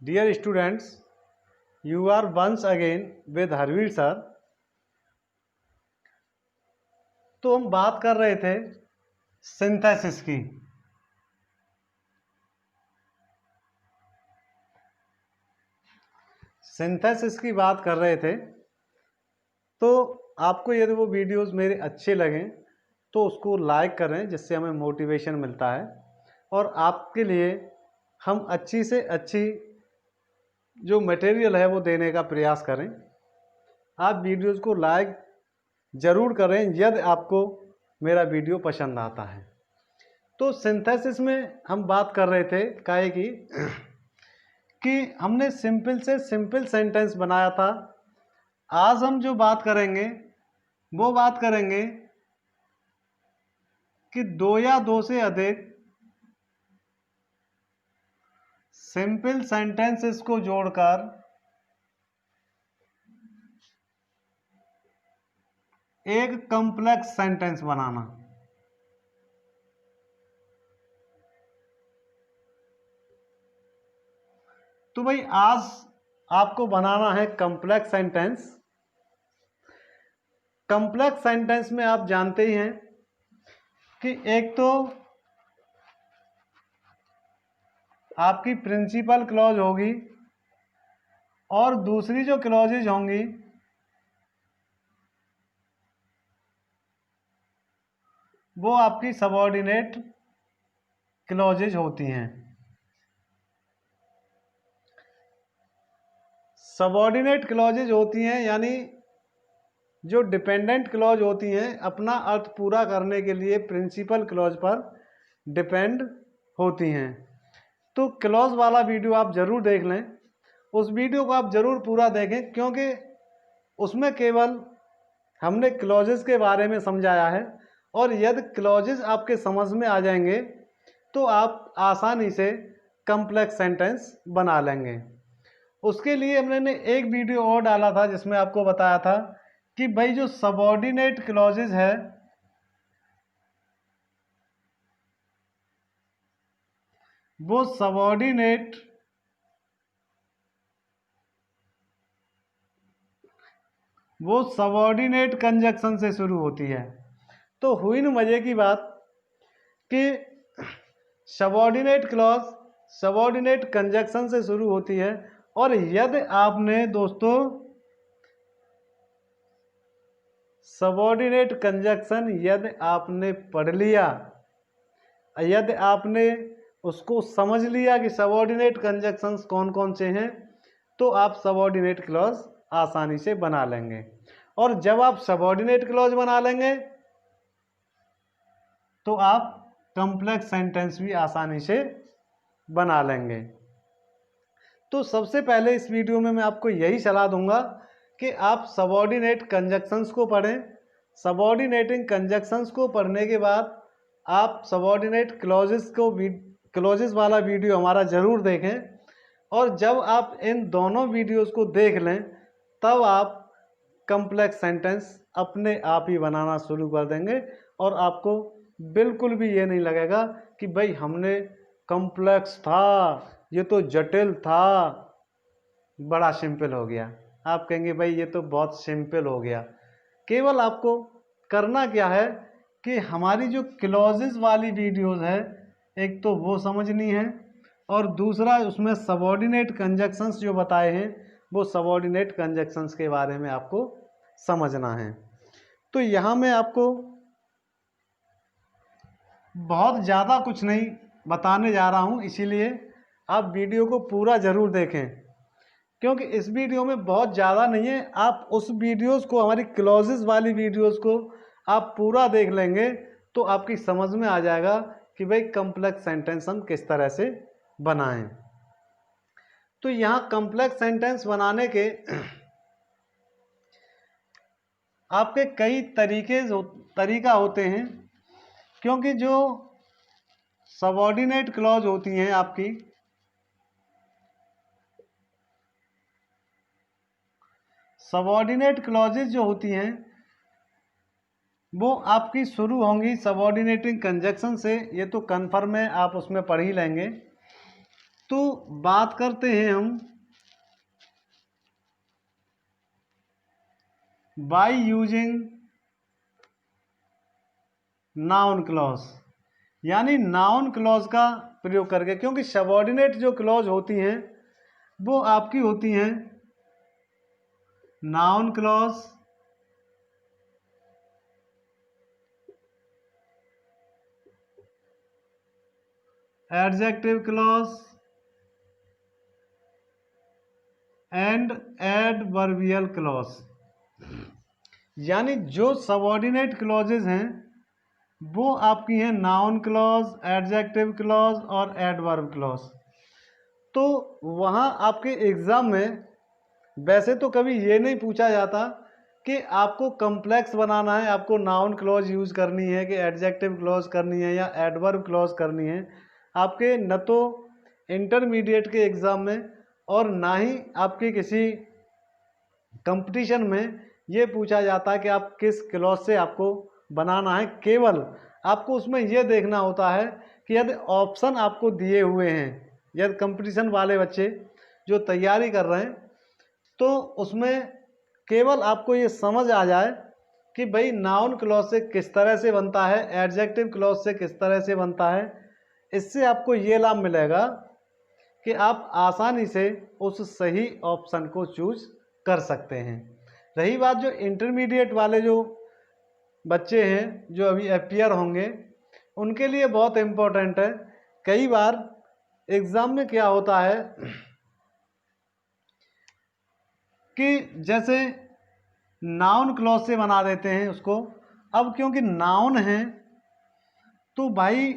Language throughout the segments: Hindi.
Dear students, you are once again with Harveer sir. तो हम बात कर रहे थे सिंथेसिस की। सिंथेसिस की बात कर रहे थे। तो आपको यदि वो वीडियोस मेरे अच्छे लगें तो उसको लाइक करें, जिससे हमें मोटिवेशन मिलता है और आपके लिए हम अच्छी से अच्छी जो मटेरियल है वो देने का प्रयास करें। आप वीडियोस को लाइक ज़रूर करें यदि आपको मेरा वीडियो पसंद आता है। तो सिंथेसिस में हम बात कर रहे थे काहे की कि हमने सिंपल से सिंपल सेंटेंस बनाया था। आज हम जो बात करेंगे वो बात करेंगे कि दो या दो से अधिक सिंपल सेंटेंसेस को जोड़कर एक कॉम्प्लेक्स सेंटेंस बनाना। तो भाई आज आपको बनाना है कॉम्प्लेक्स सेंटेंस। कॉम्प्लेक्स सेंटेंस में आप जानते ही हैं कि एक तो आपकी प्रिंसिपल क्लॉज होगी और दूसरी जो क्लॉजेज होंगी वो आपकी सबऑर्डिनेट क्लॉजेज होती हैं। सबऑर्डिनेट क्लॉजेज होती हैं यानी जो डिपेंडेंट क्लॉज होती हैं अपना अर्थ पूरा करने के लिए प्रिंसिपल क्लॉज पर डिपेंड होती हैं। तो क्लॉज वाला वीडियो आप ज़रूर देख लें, उस वीडियो को आप ज़रूर पूरा देखें, क्योंकि उसमें केवल हमने क्लॉजेस के बारे में समझाया है और यदि क्लॉजेस आपके समझ में आ जाएंगे तो आप आसानी से कॉम्प्लेक्स सेंटेंस बना लेंगे। उसके लिए हमने एक वीडियो और डाला था जिसमें आपको बताया था कि भाई जो सबऑर्डिनेट क्लॉजेज है वो सबऑर्डिनेट कंजक्शन से शुरू होती है। तो हुई न मजे की बात कि सबऑर्डिनेट क्लॉज सबऑर्डिनेट कंजक्शन से शुरू होती है और यदि आपने दोस्तों सबऑर्डिनेट कंजक्शन यदि आपने पढ़ लिया, यदि आपने उसको समझ लिया कि सबऑर्डिनेट कंजक्शंस कौन कौन से हैं, तो आप सबऑर्डिनेट क्लॉज आसानी से बना लेंगे। और जब आप सबऑर्डिनेट क्लॉज बना लेंगे तो आप कॉम्प्लेक्स सेंटेंस भी आसानी से बना लेंगे। तो सबसे पहले इस वीडियो में मैं आपको यही सलाह दूंगा कि आप सबऑर्डिनेट कंजक्शंस को पढ़ें। सबऑर्डिनेटिंग कंजक्शंस को पढ़ने के बाद आप सबऑर्डिनेट क्लॉजेस वाला वीडियो हमारा ज़रूर देखें और जब आप इन दोनों वीडियोस को देख लें तब आप कॉम्प्लेक्स सेंटेंस अपने आप ही बनाना शुरू कर देंगे और आपको बिल्कुल भी ये नहीं लगेगा कि भाई हमने कॉम्प्लेक्स था, ये तो जटिल था, बड़ा सिंपल हो गया। आप कहेंगे भाई ये तो बहुत सिंपल हो गया। केवल आपको करना क्या है कि हमारी जो क्लॉजेस वाली वीडियोस है एक तो वो समझनी है और दूसरा उसमें सबऑर्डिनेट कंजक्शंस जो बताए हैं वो सबऑर्डिनेट कंजक्शंस के बारे में आपको समझना है। तो यहाँ मैं आपको बहुत ज़्यादा कुछ नहीं बताने जा रहा हूँ, इसीलिए आप वीडियो को पूरा ज़रूर देखें, क्योंकि इस वीडियो में बहुत ज़्यादा नहीं है। आप उस वीडियोस को, हमारी क्लॉजेस वाली वीडियोस को आप पूरा देख लेंगे तो आपकी समझ में आ जाएगा कि भाई कॉम्प्लेक्स सेंटेंस हम किस तरह से बनाएं। तो यहाँ कॉम्प्लेक्स सेंटेंस बनाने के आपके कई तरीका होते हैं, क्योंकि जो सबऑर्डिनेट क्लॉज होती हैं आपकी, सबऑर्डिनेट क्लॉजेज जो होती हैं वो आपकी शुरू होंगी सबऑर्डिनेटिंग कंजक्शन से। ये तो कन्फर्म है, आप उसमें पढ़ ही लेंगे। तो बात करते हैं हम बाय यूजिंग नाउन क्लॉज, यानी नाउन क्लॉज का प्रयोग करके, क्योंकि सबऑर्डिनेट जो क्लॉज होती हैं वो आपकी होती हैं noun clause, adjective clause and adverbial clause. यानी जो सबऑर्डिनेट क्लॉजेज हैं वो आपकी हैं नाउन क्लॉज, एडजेक्टिव क्लॉज और एडवर्ब क्लॉज। तो वहाँ आपके एग्ज़ाम में वैसे तो कभी ये नहीं पूछा जाता कि आपको कम्प्लेक्स बनाना है, आपको नाउन क्लॉज यूज़ करनी है कि एडजेक्टिव क्लॉज करनी है या एडवर्ब क्लॉज करनी है। आपके न तो इंटरमीडिएट के एग्ज़ाम में और ना ही आपके किसी कंपटीशन में ये पूछा जाता है कि आप किस क्लॉज से आपको बनाना है। केवल आपको उसमें यह देखना होता है कि यदि ऑप्शन आपको दिए हुए हैं, यदि कंपटीशन वाले बच्चे जो तैयारी कर रहे हैं तो उसमें केवल आपको ये समझ आ जाए कि भाई नाउन क्लॉज से किस तरह से बनता है, एडजेक्टिव क्लॉज से किस तरह से बनता है। इससे आपको ये लाभ मिलेगा कि आप आसानी से उस सही ऑप्शन को चूज कर सकते हैं। रही बात जो इंटरमीडिएट वाले जो बच्चे हैं जो अभी अपीयर होंगे, उनके लिए बहुत इम्पोर्टेंट है। कई बार एग्ज़ाम में क्या होता है कि जैसे नाउन क्लॉज से बना देते हैं उसको। अब क्योंकि नाउन है तो भाई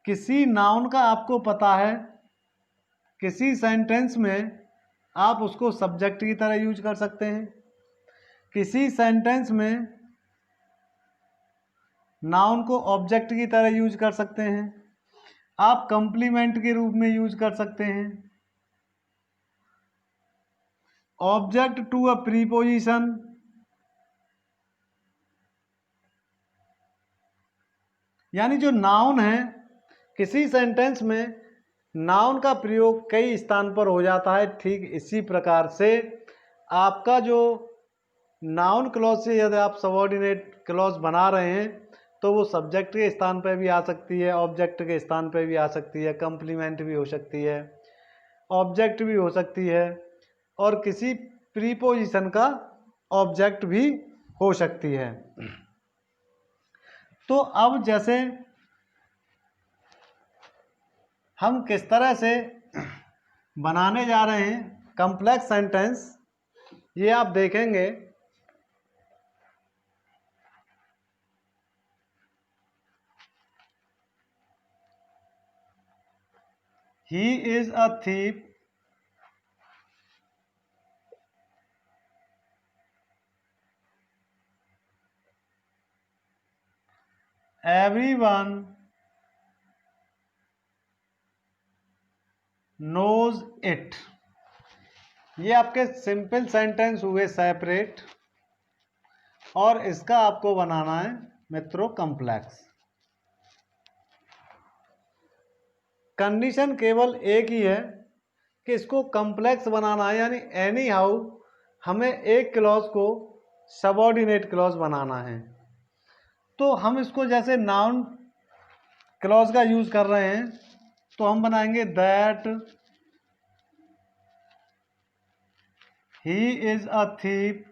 किसी नाउन का आपको पता है किसी सेंटेंस में आप उसको सब्जेक्ट की तरह यूज कर सकते हैं, किसी सेंटेंस में नाउन को ऑब्जेक्ट की तरह यूज कर सकते हैं, आप कंप्लीमेंट के रूप में यूज कर सकते हैं, ऑब्जेक्ट टू अ प्रीपोजिशन, यानी जो नाउन है किसी सेंटेंस में नाउन का प्रयोग कई स्थान पर हो जाता है। ठीक इसी प्रकार से आपका जो नाउन क्लॉज से यदि आप सबऑर्डिनेट क्लॉज बना रहे हैं तो वो सब्जेक्ट के स्थान पर भी आ सकती है, ऑब्जेक्ट के स्थान पर भी आ सकती है, कंप्लीमेंट भी हो सकती है, ऑब्जेक्ट भी हो सकती है और किसी प्रीपोजिशन का ऑब्जेक्ट भी हो सकती है। तो अब जैसे हम किस तरह से बनाने जा रहे हैं कॉम्प्लेक्स सेंटेंस, ये आप देखेंगे। ही is a thief, everyone knows it। ये आपके सिंपल सेंटेंस हुए सेपरेट और इसका आपको बनाना है मित्रों कॉम्प्लेक्स। कंडीशन केवल एक ही है कि इसको कॉम्प्लेक्स बनाना है, यानी एनी हाउ हमें एक क्लॉज को सबऑर्डिनेट क्लॉज बनाना है। तो हम इसको जैसे नाउन क्लॉज का यूज कर रहे हैं तो हम बनाएंगे that he is a thief,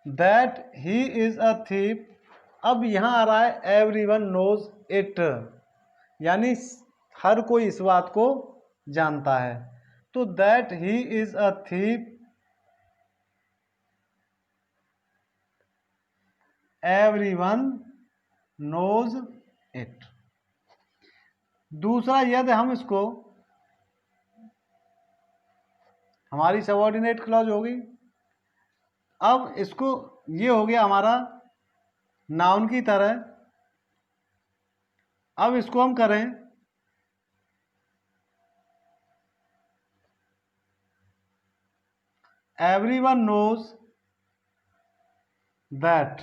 that he is a thief. अब यहां आ रहा है एवरीवन नोज इट, यानी हर कोई इस बात को जानता है। तो that he is a thief, everyone knows it. दूसरा यदि हम इसको, हमारी सबऑर्डिनेट क्लॉज होगी। अब इसको, ये हो गया हमारा नाउन की तरह। अब इसको हम करें everyone knows that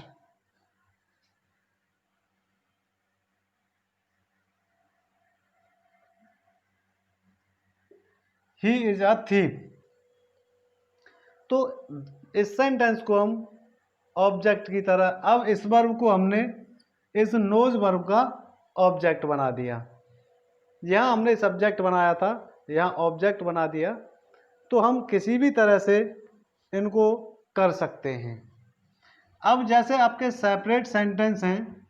he is a thief. तो इस सेंटेंस को हम ऑब्जेक्ट की तरह, अब इस वर्ब को हमने इस नोज वर्ब का ऑब्जेक्ट बना दिया। यहाँ हमने सब्जेक्ट बनाया था, यहाँ ऑब्जेक्ट बना दिया। तो हम किसी भी तरह से इनको कर सकते हैं। अब जैसे आपके सेपरेट सेंटेंस हैं,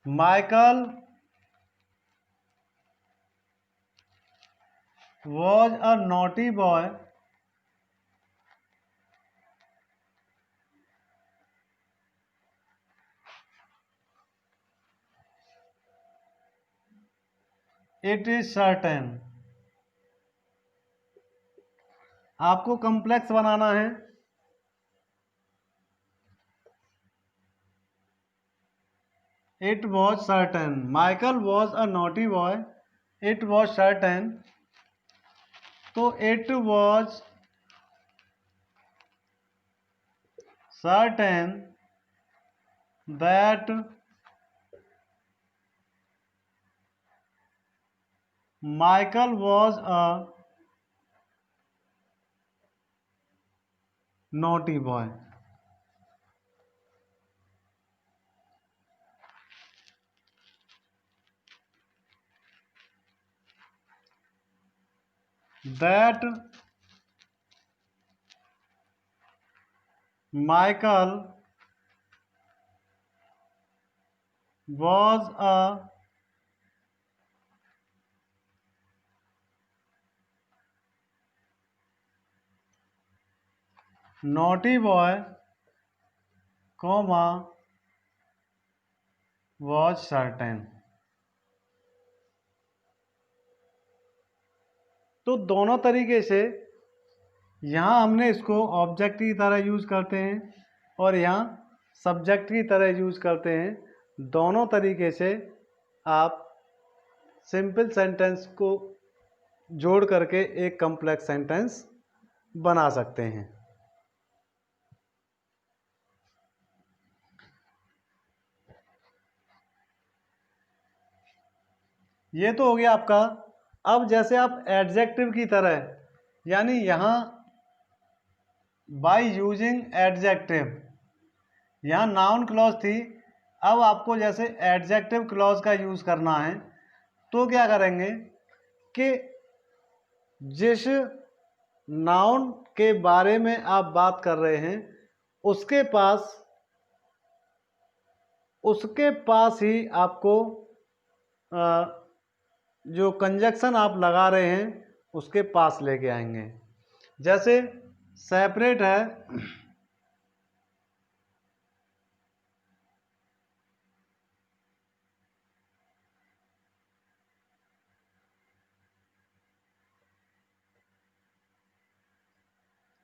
Michael was a naughty boy it is certain. आपको कॉम्प्लेक्स बनाना है। It was certain, Michael was a naughty boy, it was certain. तो it was certain that Michael was a naughty boy. That Michael was a naughty boy, comma, was certain। तो दोनों तरीके से यहाँ हमने इसको ऑब्जेक्ट की तरह यूज करते हैं और यहाँ सब्जेक्ट की तरह यूज करते हैं। दोनों तरीके से आप सिंपल सेंटेंस को जोड़ करके एक कॉम्प्लेक्स सेंटेंस बना सकते हैं। ये तो हो गया आपका। अब जैसे आप एडजेक्टिव की तरह, यानी यहाँ बाय यूजिंग एडजेक्टिव, यहाँ नाउन क्लॉज थी, अब आपको जैसे एडजेक्टिव क्लॉज का यूज करना है। तो क्या करेंगे कि जिस नाउन के बारे में आप बात कर रहे हैं उसके पास ही आपको जो कंजक्शन आप लगा रहे हैं उसके पास लेके आएंगे। जैसे सेपरेट है,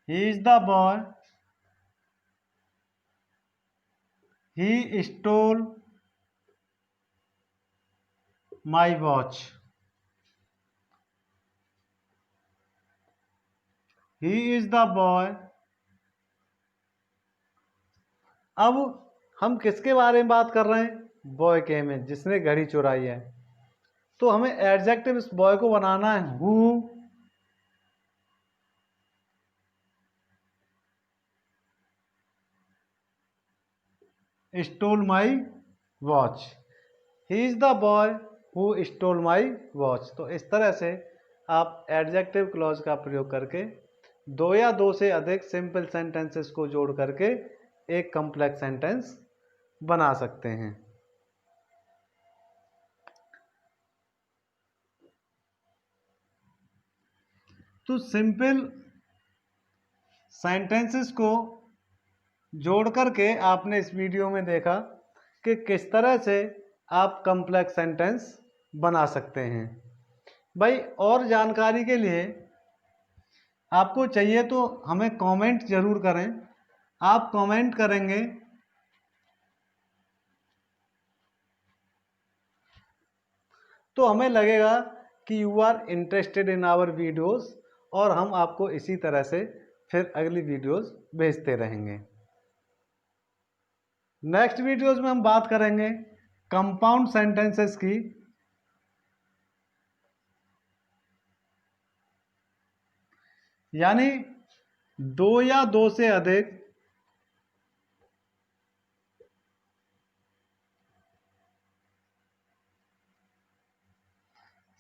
he is the boy, he stole my watch, he is the boy. अब हम किसके बारे में बात कर रहे हैं? बॉय के में, जिसने घड़ी चुराई है। तो हमें एडजेक्टिव इस बॉय को बनाना है, who stole my watch, he is the boy who stole my watch. तो इस तरह से आप एडजेक्टिव क्लॉज का प्रयोग करके दो या दो से अधिक सिंपल सेंटेंसेस को जोड़ करके एक कॉम्प्लेक्स सेंटेंस बना सकते हैं। तो सिंपल सेंटेंसेस को जोड़ करके आपने इस वीडियो में देखा कि किस तरह से आप कॉम्प्लेक्स सेंटेंस बना सकते हैं। भाई और जानकारी के लिए आपको चाहिए तो हमें कमेंट जरूर करें। आप कमेंट करेंगे तो हमें लगेगा कि you are interested in our videos, और हम आपको इसी तरह से फिर अगली वीडियोस भेजते रहेंगे। नेक्स्ट वीडियोस में हम बात करेंगे कंपाउंड सेंटेंसेस की। यानी दो या दो से अधिक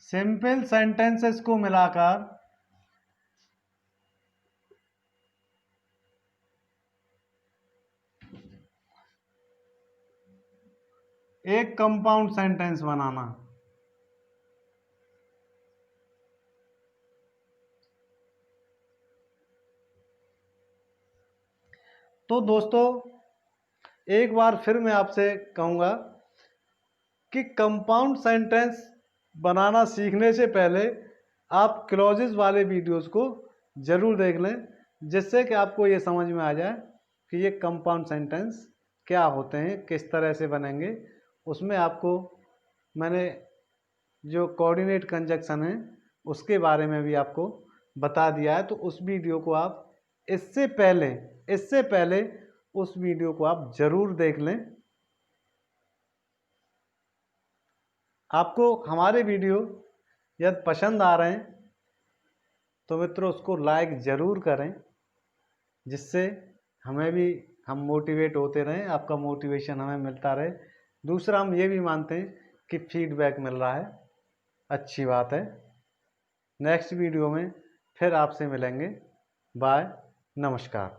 सिंपल सेंटेंसेस को मिलाकर एक कंपाउंड सेंटेंस बनाना। तो दोस्तों एक बार फिर मैं आपसे कहूँगा कि कंपाउंड सेंटेंस बनाना सीखने से पहले आप क्लॉजेस वाले वीडियोस को ज़रूर देख लें, जिससे कि आपको ये समझ में आ जाए कि ये कंपाउंड सेंटेंस क्या होते हैं, किस तरह से बनेंगे। उसमें आपको मैंने जो कोऑर्डिनेट कंजक्शन है उसके बारे में भी आपको बता दिया है। तो उस वीडियो को आप इससे पहले उस वीडियो को आप ज़रूर देख लें। आपको हमारे वीडियो यदि पसंद आ रहे हैं तो मित्रों उसको लाइक ज़रूर करें, जिससे हम मोटिवेट होते रहें, आपका मोटिवेशन हमें मिलता रहे। दूसरा, हम ये भी मानते हैं कि फीडबैक मिल रहा है, अच्छी बात है। नेक्स्ट वीडियो में फिर आपसे मिलेंगे। बाय, नमस्कार।